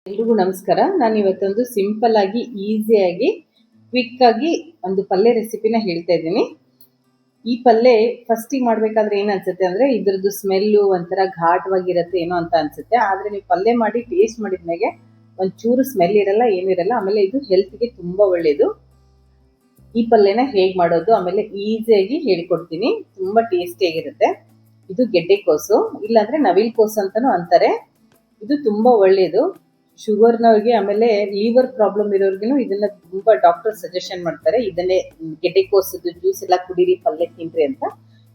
ಎಲ್ರಿಗೂ ನಮಸ್ಕಾರ. ನಾನು ಇವತ್ತೊಂದು ಸಿಂಪಲ್ ಆಗಿ ಈಸಿಯಾಗಿ ಕ್ವಿಕ್ ಆಗಿ ಒಂದು ಪಲ್ಯ ರೆಸಿಪಿನ ಹೇಳ್ತಾ ಇದ್ದೀನಿ. ಈ ಪಲ್ಯ ಫಸ್ಟಿಗೆ ಮಾಡಬೇಕಾದ್ರೆ ಏನು ಅನ್ಸುತ್ತೆ ಅಂದರೆ ಇದ್ರದ್ದು ಸ್ಮೆಲ್ಲು ಒಂಥರ ಘಾಟವಾಗಿರುತ್ತೆ ಏನೋ ಅಂತ ಅನ್ಸುತ್ತೆ. ಆದರೆ ನೀವು ಪಲ್ಯ ಮಾಡಿ ಟೇಸ್ಟ್ ಮಾಡಿದ್ಮೇಲೆ ಒಂಚೂರು ಸ್ಮೆಲ್ ಇರಲ್ಲ, ಏನಿರಲ್ಲ. ಆಮೇಲೆ ಇದು ಹೆಲ್ತ್ಗೆ ತುಂಬ ಒಳ್ಳೆಯದು. ಈ ಪಲ್ಯನ ಹೇಗೆ ಮಾಡೋದು ಆಮೇಲೆ ಈಸಿಯಾಗಿ ಹೇಳಿಕೊಡ್ತೀನಿ. ತುಂಬ ಟೇಸ್ಟಿಯಾಗಿರುತ್ತೆ. ಇದು ಗೆಡ್ಡೆಕೋಸು, ಇಲ್ಲಾಂದರೆ ನವಿಲುಕೋಸು ಅಂತಲೂ ಅಂತಾರೆ. ಇದು ತುಂಬ ಒಳ್ಳೆಯದು ಶುಗರ್ನವ್ರಿಗೆ, ಆಮೇಲೆ ಲಿವರ್ ಪ್ರಾಬ್ಲಮ್ ಇರೋರ್ಗು ಇದನ್ನ ತುಂಬಾ ಡಾಕ್ಟರ್ ಸಜೆಷನ್ ಮಾಡ್ತಾರೆ. ಇದನ್ನೇ ಗೆಡ್ಡೆಕೋಸದ್ದು ಜ್ಯೂಸ್ ಎಲ್ಲ ಕುಡೀರಿ, ಪಲ್ಯ ತಿನ್ರಿ ಅಂತ.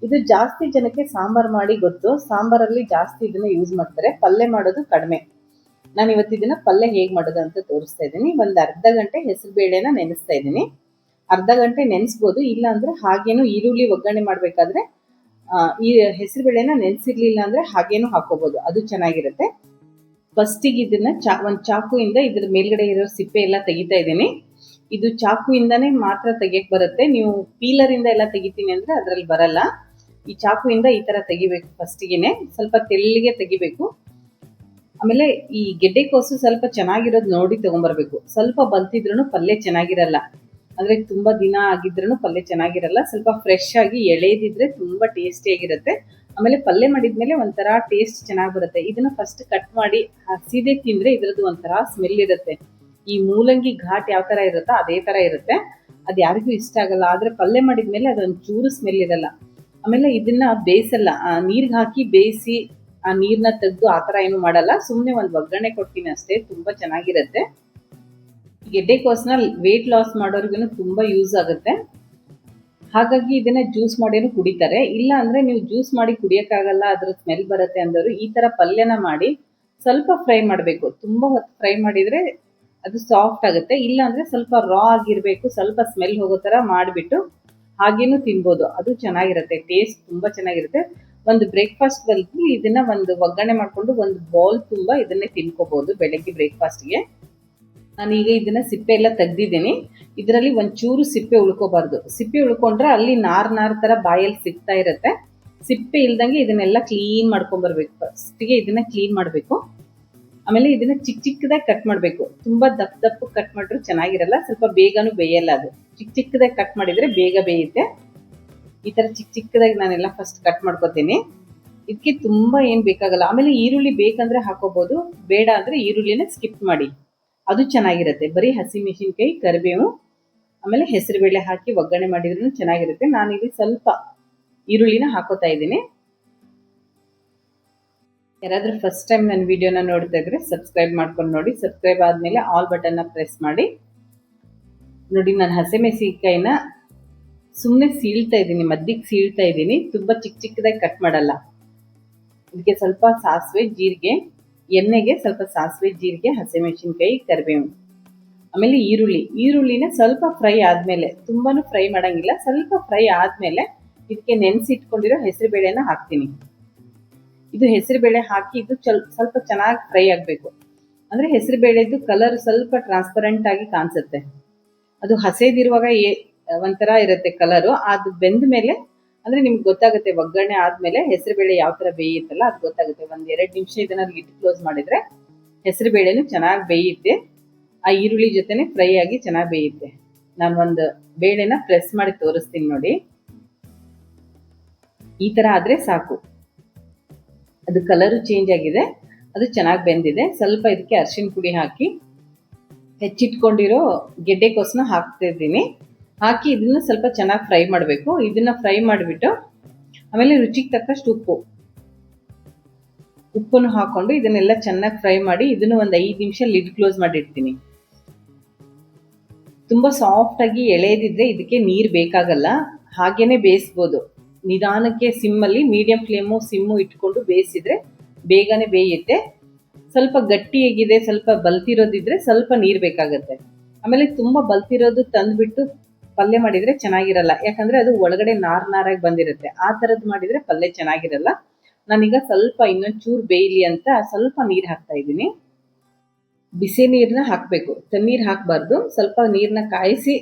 ಇದು ಜಾಸ್ತಿ ಜನಕ್ಕೆ ಸಾಂಬಾರ್ ಮಾಡಿ ಗೊತ್ತು. ಸಾಂಬಾರಲ್ಲಿ ಜಾಸ್ತಿ ಇದನ್ನ ಯೂಸ್ ಮಾಡ್ತಾರೆ, ಪಲ್ಯ ಮಾಡೋದು ಕಡಿಮೆ. ನಾನು ಇವತ್ತು ಇದನ್ನ ಪಲ್ಯ ಹೇಗೆ ಮಾಡೋದು ಅಂತ ತೋರಿಸ್ತಾ ಇದ್ದೀನಿ. ಒಂದು ಅರ್ಧ ಗಂಟೆ ಹೆಸರು ಬೇಳೆನ ನೆನೆಸ್ತಾ ಇದ್ದೀನಿ. ಅರ್ಧ ಗಂಟೆ ನೆನೆಸ್ಬೋದು, ಇಲ್ಲ ಅಂದ್ರೆ ಹಾಗೇನು ಈರುಳ್ಳಿ ಒಗ್ಗರಣೆ ಮಾಡಬೇಕಾದ್ರೆ ಈ ಹೆಸರು ಬೇಳೆನ ನೆನೆಸಿರ್ಲಿಲ್ಲ ಅಂದ್ರೆ ಹಾಗೇನು ಹಾಕೋಬಹುದು, ಅದು ಚೆನ್ನಾಗಿರುತ್ತೆ. ಫಸ್ಟಿಗೆ ಇದನ್ನ ಒಂದು ಚಾಕುಯಿಂದ ಇದ್ರ ಮೇಲ್ಗಡೆ ಇರೋ ಸಿಪ್ಪೆ ಎಲ್ಲ ತೆಗಿತಾ ಇದ್ದೀನಿ. ಇದು ಚಾಕುಯಿಂದಾನೇ ಮಾತ್ರ ತೆಗಿಯಕ್ಕೆ ಬರುತ್ತೆ. ನೀವು ಪೀಲರಿಂದ ಎಲ್ಲ ತೆಗಿತೀನಿ ಅಂದ್ರೆ ಅದ್ರಲ್ಲಿ ಬರಲ್ಲ. ಈ ಚಾಕುಯಿಂದ ಈ ತರ ತೆಗಿಬೇಕು. ಫಸ್ಟಿಗೆನೆ ಸ್ವಲ್ಪ ತೆಳ್ಳಿಗೆ ತೆಗಿಬೇಕು. ಆಮೇಲೆ ಈ ಗೆಡ್ಡೆಕೋಸು ಸ್ವಲ್ಪ ಚೆನ್ನಾಗಿರೋದು ನೋಡಿ ತಗೊಂಡ್ಬರ್ಬೇಕು. ಸ್ವಲ್ಪ ಬಲ್ತಿದ್ರೂ ಪಲ್ಯ ಚೆನ್ನಾಗಿರಲ್ಲ, ಅಂದ್ರೆ ತುಂಬಾ ದಿನ ಆಗಿದ್ರೂ ಪಲ್ಯ ಚೆನ್ನಾಗಿರಲ್ಲ. ಸ್ವಲ್ಪ ಫ್ರೆಶ್ ಆಗಿ ಎಳೆದಿದ್ರೆ ತುಂಬಾ ಟೇಸ್ಟಿಯಾಗಿರುತ್ತೆ. ಆಮೇಲೆ ಪಲ್ಯ ಮಾಡಿದ್ಮೇಲೆ ಒಂಥರ ಟೇಸ್ಟ್ ಚೆನ್ನಾಗಿ ಬರುತ್ತೆ. ಇದನ್ನ ಫಸ್ಟ್ ಕಟ್ ಮಾಡಿ ಹಸಿದೆ ತಿಂದ್ರೆ ಇದ್ರದ್ದು ಒಂಥರ ಸ್ಮೆಲ್ ಇರುತ್ತೆ. ಈ ಮೂಲಂಗಿ ಘಾಟ್ ಯಾವ ತರ ಇರುತ್ತೋ ಅದೇ ತರ ಇರುತ್ತೆ. ಅದು ಯಾರಿಗೂ ಇಷ್ಟ ಆಗಲ್ಲ. ಆದ್ರೆ ಪಲ್ಯ ಮಾಡಿದ್ಮೇಲೆ ಅದೊಂಚೂರು ಸ್ಮೆಲ್ ಇರಲ್ಲ. ಆಮೇಲೆ ಇದನ್ನ ಬೇಯಿಸಲ್ಲ, ನೀರ್ಗೆ ಹಾಕಿ ಬೇಯಿಸಿ ಆ ನೀರ್ನ ತೆಗೆದು ಆ ತರ ಏನು ಮಾಡಲ್ಲ. ಸುಮ್ಮನೆ ಒಂದು ಒಗ್ಗರಣೆ ಕೊಡ್ತೀನಿ ಅಷ್ಟೇ. ತುಂಬಾ ಚೆನ್ನಾಗಿರುತ್ತೆ. ಗೆಡ್ಡೆಕೋಸನ್ನ ವೇಟ್ ಲಾಸ್ ಮಾಡೋರ್ಗು ತುಂಬಾ ಯೂಸ್ ಆಗುತ್ತೆ. ಹಾಗಾಗಿ ಇದನ್ನ ಜ್ಯೂಸ್ ಮಾಡಿನೂ ಕುಡಿತಾರೆ. ಇಲ್ಲ ಅಂದ್ರೆ ನೀವು ಜ್ಯೂಸ್ ಮಾಡಿ ಕುಡಿಯೋಕ್ಕಾಗಲ್ಲ, ಅದ್ರ ಸ್ಮೆಲ್ ಬರುತ್ತೆ ಅಂದವರು ಈ ತರ ಪಲ್ಯನ ಮಾಡಿ ಸ್ವಲ್ಪ ಫ್ರೈ ಮಾಡಬೇಕು. ತುಂಬಾ ಹೊತ್ತು ಫ್ರೈ ಮಾಡಿದ್ರೆ ಅದು ಸಾಫ್ಟ್ ಆಗುತ್ತೆ. ಇಲ್ಲ ಅಂದ್ರೆ ಸ್ವಲ್ಪ ರಾ ಆಗಿರ್ಬೇಕು, ಸ್ವಲ್ಪ ಸ್ಮೆಲ್ ಹೋಗೋ ತರ ಮಾಡಿಬಿಟ್ಟು ಹಾಗೇನು ತಿನ್ಬೋದು. ಅದು ಚೆನ್ನಾಗಿರುತ್ತೆ, ಟೇಸ್ಟ್ ತುಂಬಾ ಚೆನ್ನಾಗಿರುತ್ತೆ. ಒಂದು ಬ್ರೇಕ್ಫಾಸ್ಟ್ ಬಲ್ಕಿ ಇದನ್ನ ಒಂದು ಒಗ್ಗರಣೆ ಮಾಡ್ಕೊಂಡು ಒಂದು ಬೌಲ್ ತುಂಬಾ ಇದನ್ನೇ ತಿನ್ಕೋಬಹುದು ಬೆಳಗ್ಗೆ ಬ್ರೇಕ್ಫಾಸ್ಟ್ಗೆ. ನಾನೀಗ ಇದನ್ನ ಸಿಪ್ಪೆ ಎಲ್ಲ ತೆಗ್ದಿದ್ದೀನಿ. ಇದರಲ್ಲಿ ಒಂಚೂರು ಸಿಪ್ಪೆ ಉಳ್ಕೋಬಾರ್ದು. ಸಿಪ್ಪೆ ಉಳ್ಕೊಂಡ್ರೆ ಅಲ್ಲಿ ನಾರ್ ತರ ಬಾಯಲ್ಲಿ ಸಿಗ್ತಾ ಇರುತ್ತೆ. ಸಿಪ್ಪೆ ಇಲ್ದಂಗೆ ಇದನ್ನೆಲ್ಲ ಕ್ಲೀನ್ ಮಾಡ್ಕೊಂಡ್ಬರ್ಬೇಕು. ಫಸ್ಟಿಗೆ ಇದನ್ನ ಕ್ಲೀನ್ ಮಾಡಬೇಕು. ಆಮೇಲೆ ಇದನ್ನ ಚಿಕ್ಕದಾಗಿ ಕಟ್ ಮಾಡಬೇಕು. ತುಂಬಾ ದಪ್ಪ ಕಟ್ ಮಾಡಿದ್ರು ಚೆನ್ನಾಗಿರಲ್ಲ, ಸ್ವಲ್ಪ ಬೇಗನೂ ಬೇಯಲ್ಲ. ಅದು ಚಿಕ್ಕದಾಗಿ ಕಟ್ ಮಾಡಿದ್ರೆ ಬೇಗ ಬೇಯುತ್ತೆ. ಈ ತರ ಚಿಕ್ಕದಾಗಿ ನಾನೆಲ್ಲ ಫಸ್ಟ್ ಕಟ್ ಮಾಡ್ಕೋತೀನಿ. ಇದಕ್ಕೆ ತುಂಬಾ ಏನ್ ಬೇಕಾಗಲ್ಲ. ಆಮೇಲೆ ಈರುಳ್ಳಿ ಬೇಕಂದ್ರೆ ಹಾಕೋಬಹುದು, ಬೇಡ ಅಂದ್ರೆ ಈರುಳ್ಳಿನ ಸ್ಕಿಪ್ ಮಾಡಿ, ಅದು ಚೆನ್ನಾಗಿರುತ್ತೆ. ಬರೀ ಹಸಿಮೆಣಸಿನಕಾಯಿ, ಕರಿಬೇವು, ಆಮೇಲೆ ಹೆಸರುಬೇಳೆ ಹಾಕಿ ಒಗ್ಗರಣೆ ಮಾಡಿದ್ರೂ ಚೆನ್ನಾಗಿರುತ್ತೆ. ನಾನಿಲ್ಲಿ ಸ್ವಲ್ಪ ಈರುಳ್ಳಿನ ಹಾಕೋತಾ ಇದ್ದೀನಿ. ಯಾರಾದ್ರೂ ಫಸ್ಟ್ ಟೈಮ್ ನನ್ನ ವಿಡಿಯೋನ ನೋಡ್ತಾ ಇದ್ರೆ ಸಬ್ಸ್ಕ್ರೈಬ್ ಮಾಡ್ಕೊಂಡು ನೋಡಿ. ಸಬ್ಸ್ಕ್ರೈಬ್ ಆದ್ಮೇಲೆ ಆಲ್ ಬಟನ್ನ ಪ್ರೆಸ್ ಮಾಡಿ. ನೋಡಿ, ನಾನು ಹಸಿಮೆಣಸಿನಕಾಯಿನ ಸುಮ್ಮನೆ ಸೀಳ್ತಾ ಇದ್ದೀನಿ, ಮಧ್ಯಕ್ಕೆ ಸೀಳ್ತಾ ಇದ್ದೀನಿ. ತುಂಬಾ ಚಿಕ್ಕದಾಗಿ ಕಟ್ ಮಾಡಲ್ಲ. ಇದಕ್ಕೆ ಸ್ವಲ್ಪ ಸಾಸಿವೆ, ಜೀರಿಗೆ, ಎಣ್ಣೆಗೆ ಸ್ವಲ್ಪ ಸಾಸಿವೆ, ಜೀರಿಗೆ, ಹಸಿಮೆಣಸಿನಕಾಯಿ, ಕರಿಬೇವು, ಆಮೇಲೆ ಈರುಳ್ಳಿನ ಸ್ವಲ್ಪ ಫ್ರೈ ಆದ್ಮೇಲೆ, ತುಂಬಾನು ಫ್ರೈ ಮಾಡಂಗಿಲ್ಲ, ಸ್ವಲ್ಪ ಫ್ರೈ ಆದ್ಮೇಲೆ ಇದಕ್ಕೆ ನೆನೆಸಿಟ್ಕೊಂಡಿರೋ ಹೆಸರು ಬೇಳೆನ ಹಾಕ್ತೀನಿ. ಇದು ಹೆಸರು ಬೇಳೆ ಹಾಕಿ ಇದು ಸ್ವಲ್ಪ ಚೆನ್ನಾಗಿ ಫ್ರೈ ಆಗಬೇಕು. ಅಂದ್ರೆ ಹೆಸರು ಬೇಳೆದು ಕಲರ್ ಸ್ವಲ್ಪ ಟ್ರಾನ್ಸ್ಪರೆಂಟ್ ಆಗಿ ಕಾಣಿಸುತ್ತೆ. ಅದು ಹಸೇದಿರುವಾಗ ಒಂಥರ ಇರುತ್ತೆ ಕಲರು. ಅದು ಬೆಂದ ಮೇಲೆ ಅಂದ್ರೆ ನಿಮ್ಗೆ ಗೊತ್ತಾಗುತ್ತೆ, ಒಗ್ಗರಣೆ ಆದ್ಮೇಲೆ ಹೆಸರು ಬೇಳೆ ಯಾವ ತರ ಬೇಯುತ್ತಲ್ಲ ಅದು ಗೊತ್ತಾಗುತ್ತೆ. ಒಂದ್ 2 ನಿಮಿಷ ಇದನ್ನ ಲಿಡ್ ಕ್ಲೋಸ್ ಮಾಡಿದ್ರೆ ಹೆಸರು ಬೇಳೆನು ಚೆನ್ನಾಗಿ ಬೇಯುತ್ತೆ. ಆ ಈರುಳ್ಳಿ ಜೊತೆನೆ ಫ್ರೈ ಆಗಿ ಚೆನ್ನಾಗಿ ಬೇಯುತ್ತೆ. ನಾನು ಒಂದು ಬೇಳೆನ ಪ್ರೆಸ್ ಮಾಡಿ ತೋರಿಸ್ತೀನಿ ನೋಡಿ. ಈ ತರ ಆದ್ರೆ ಸಾಕು. ಅದು ಕಲರು ಚೇಂಜ್ ಆಗಿದೆ, ಅದು ಚೆನ್ನಾಗಿ ಬೆಂದಿದೆ. ಸ್ವಲ್ಪ ಇದಕ್ಕೆ ಅರಿಶಿನ ಪುಡಿ ಹಾಕಿ ಹೆಚ್ಚಿಟ್ಕೊಂಡಿರೋ ಗೆಡ್ಡೆಕೋಸನ್ನ ಹಾಕ್ತಾ ಇದ್ದೀನಿ. ಹಾಕಿ ಇದನ್ನ ಸ್ವಲ್ಪ ಚೆನ್ನಾಗಿ ಫ್ರೈ ಮಾಡಬೇಕು. ಇದನ್ನ ಫ್ರೈ ಮಾಡಿಬಿಟ್ಟು ಆಮೇಲೆ ರುಚಿಗೆ ತಕ್ಕಷ್ಟು ಉಪ್ಪನ್ನು ಹಾಕೊಂಡು ಇದನ್ನೆಲ್ಲ ಚೆನ್ನಾಗಿ ಫ್ರೈ ಮಾಡಿ ಇದನ್ನು ಒಂದು 5 ನಿಮಿಷ ಲಿಡ್ ಕ್ಲೋಸ್ ಮಾಡಿಡ್ತೀನಿ. ತುಂಬಾ ಸಾಫ್ಟ್ ಆಗಿ ಎಳೆದಿದ್ರೆ ಇದಕ್ಕೆ ನೀರು ಬೇಕಾಗಲ್ಲ, ಹಾಗೇನೆ ಬೇಯಿಸ್ಬೋದು. ನಿಧಾನಕ್ಕೆ ಸಿಮ್ಮಲ್ಲಿ, ಮೀಡಿಯಂ ಸಿಮ್ಮು ಇಟ್ಕೊಂಡು ಬೇಯಿಸಿದ್ರೆ ಬೇಗನೆ ಬೇಯುತ್ತೆ. ಸ್ವಲ್ಪ ಗಟ್ಟಿಯಾಗಿದೆ, ಸ್ವಲ್ಪ ಬಲ್ತಿರೋದಿದ್ರೆ ಸ್ವಲ್ಪ ನೀರು ಬೇಕಾಗತ್ತೆ. ಆಮೇಲೆ ತುಂಬಾ ಬಲ್ತಿರೋದು ತಂದ್ಬಿಟ್ಟು ಪಲ್ಯ ಮಾಡಿದ್ರೆ ಚೆನ್ನಾಗಿರಲ್ಲ, ಯಾಕಂದ್ರೆ ಅದು ಒಳಗಡೆ ನಾರಾಗಿ ಬಂದಿರುತ್ತೆ. ಆ ತರದ್ ಮಾಡಿದ್ರೆ ಪಲ್ಯ ಚೆನ್ನಾಗಿರಲ್ಲ. ನಾನೀಗ ಸ್ವಲ್ಪ ಇನ್ನೊಂದು ಚೂರು ಬೇಯಲಿ ಅಂತ ಸ್ವಲ್ಪ ನೀರು ಹಾಕ್ತಾ ಇದ್ದೀನಿ. ಬಿಸಿ ನೀರನ್ನ ಹಾಕಬೇಕು, ತಣ್ಣೀರು ಹಾಕಬಾರ್ದು. ಸ್ವಲ್ಪ ನೀರನ್ನ ಕಾಯಿಸಿ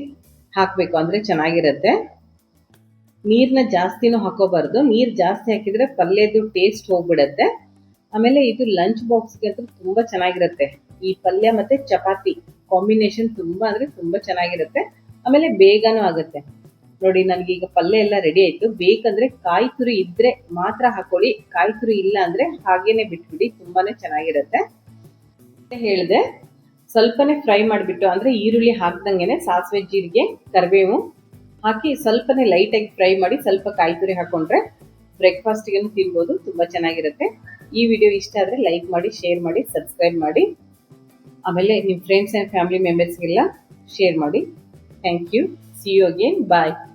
ಹಾಕಬೇಕು, ಅಂದ್ರೆ ಚೆನ್ನಾಗಿರುತ್ತೆ. ನೀರನ್ನ ಜಾಸ್ತಿನೂ ಹಾಕೋಬಾರ್ದು. ನೀರು ಜಾಸ್ತಿ ಹಾಕಿದ್ರೆ ಪಲ್ಯದ ಟೇಸ್ಟ್ ಹೋಗ್ಬಿಡತ್ತೆ. ಆಮೇಲೆ ಇದು ಲಂಚ್ ಬಾಕ್ಸ್ಗೆ ಅಂತೂ ತುಂಬಾ ಚೆನ್ನಾಗಿರುತ್ತೆ. ಈ ಪಲ್ಯ ಮತ್ತೆ ಚಪಾತಿ ಕಾಂಬಿನೇಷನ್ ತುಂಬಾ ಅಂದ್ರೆ ತುಂಬಾ ಚೆನ್ನಾಗಿರುತ್ತೆ. ಆಮೇಲೆ ಬೇಗನೂ ಆಗುತ್ತೆ. ನೋಡಿ ನನಗೀಗ ಪಲ್ಯ ಎಲ್ಲ ರೆಡಿ ಆಯ್ತು. ಬೇಕಂದ್ರೆ ಕಾಯಿ ತುರಿ ಇದ್ರೆ ಮಾತ್ರ ಹಾಕೊಳ್ಳಿ, ಕಾಯಿ ತುರಿ ಇಲ್ಲ ಅಂದ್ರೆ ಹಾಗೇನೆ ಬಿಟ್ಬಿಡಿ, ತುಂಬಾನೇ ಚೆನ್ನಾಗಿರುತ್ತೆ. ಹೇಳಿದೆ ಸ್ವಲ್ಪನೇ ಫ್ರೈ ಮಾಡಿಬಿಟ್ಟು ಅಂದ್ರೆ ಈರುಳ್ಳಿ ಹಾಕ್ದಂಗೆನೆ ಸಾಸಿವೆ ಜೀರಿಗೆ ಕರಿಬೇವು ಹಾಕಿ ಸ್ವಲ್ಪನೇ ಲೈಟಾಗಿ ಫ್ರೈ ಮಾಡಿ ಸ್ವಲ್ಪ ಕಾಯಿ ತುರಿ ಹಾಕೊಂಡ್ರೆ ಬ್ರೇಕ್ಫಾಸ್ಟ್ಗೆ ತಿನ್ಬೋದು, ತುಂಬಾ ಚೆನ್ನಾಗಿರುತ್ತೆ. ಈ ವಿಡಿಯೋ ಇಷ್ಟ ಆದರೆ ಲೈಕ್ ಮಾಡಿ, ಶೇರ್ ಮಾಡಿ, ಸಬ್ಸ್ಕ್ರೈಬ್ ಮಾಡಿ. ಆಮೇಲೆ ನಿಮ್ಮ ಫ್ರೆಂಡ್ಸ್ ಆ್ಯಂಡ್ ಫ್ಯಾಮಿಲಿ ಮೆಂಬರ್ಸ್ಗೆಲ್ಲ ಶೇರ್ ಮಾಡಿ. Thank you. See you again. Bye.